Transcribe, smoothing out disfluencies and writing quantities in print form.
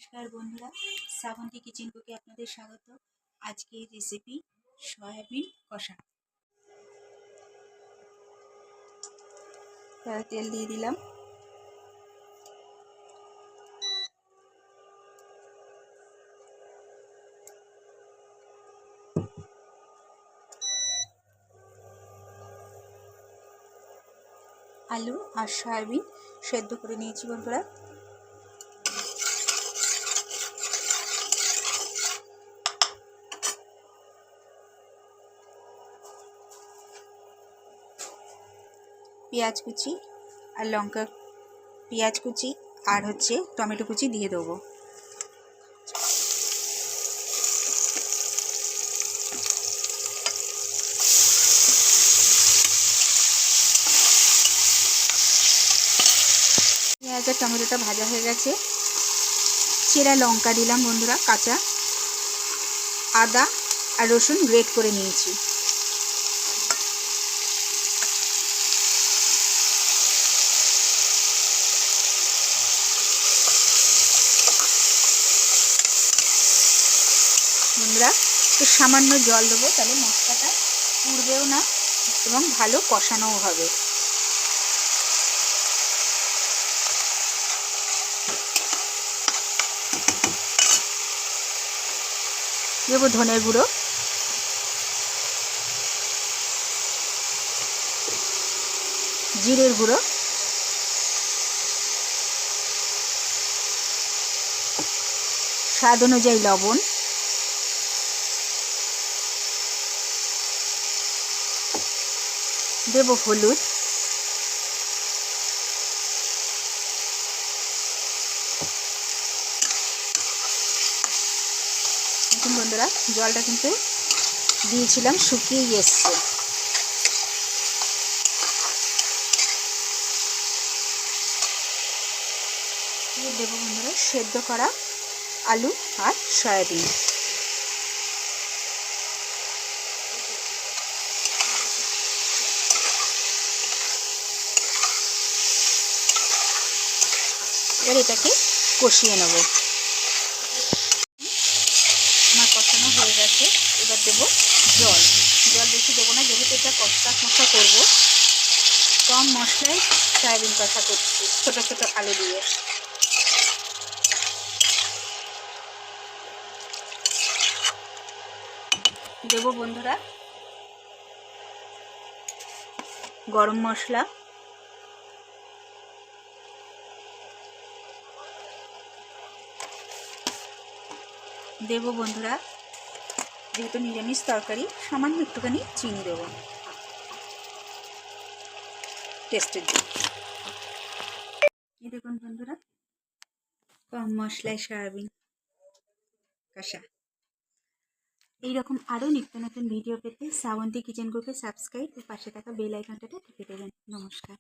নমস্কার বন্ধুরা, শ্রাবন্তী কিচেন কুকে আপনাদের স্বাগত। আজকের রেসিপি সয়াবিন কষা। তেল দিয়ে দিলাম, আলু আর সয়াবিন সেদ্ধ করে নিয়েছি বন্ধুরা। পেঁয়াজ কুচি আর লঙ্কা, পেঁয়াজ কুচি আর টমেটো কুচি দিয়ে দেবো। পেঁয়াজ আর টমেটোটা ভাজা হয়ে গেছে। চেরা লঙ্কা দিলাম বন্ধুরা, কাঁচা। আদা আর রসুন গ্রেট করে নিয়েছি। বন্ধুরা একটু সামান্য জল দেবো, তাহলে মশলাটা পুড়বেও না এবং ভালো কষানোও হবে। দেবো ধনের গুঁড়ো, জিরের গুঁড়ো, স্বাদ অনুযায়ী লবণ, দেব হলুদ, দেখুন বন্ধুরা জলটা কিন্তু দিয়েছিলাম, শুকিয়ে এসছে। দেব বন্ধুরা সেদ্ধ করা আলু আর সয়াবিন। এবার এটাকে কষিয়ে নেব। আমার কষানো হয়ে গেছে। এবার দেবো জল। জল বেশি দেবো না, যেহেতু এটা কষা করবো। কম মশলায় সয়াবিন কষা করছি, ছোটো ছোটো আলু দিয়ে। দেবো বন্ধুরা গরম মশলা, দেবো বন্ধুরা, যেহেতু নিরামিষ তরকারি, সামান্য একটুখানি চিনি দেবো টেস্টের জন্য। এই দেখুন বন্ধুরা, কম মশলায় সয়াবিন কষা। এইরকম আরও নিত্য নতুন ভিডিও পেতে শ্রাবন্তী কিচেন কুকে সাবস্ক্রাইব ও পাশে থাকা বেল আইকনটাতে টিপে দেবেন। নমস্কার।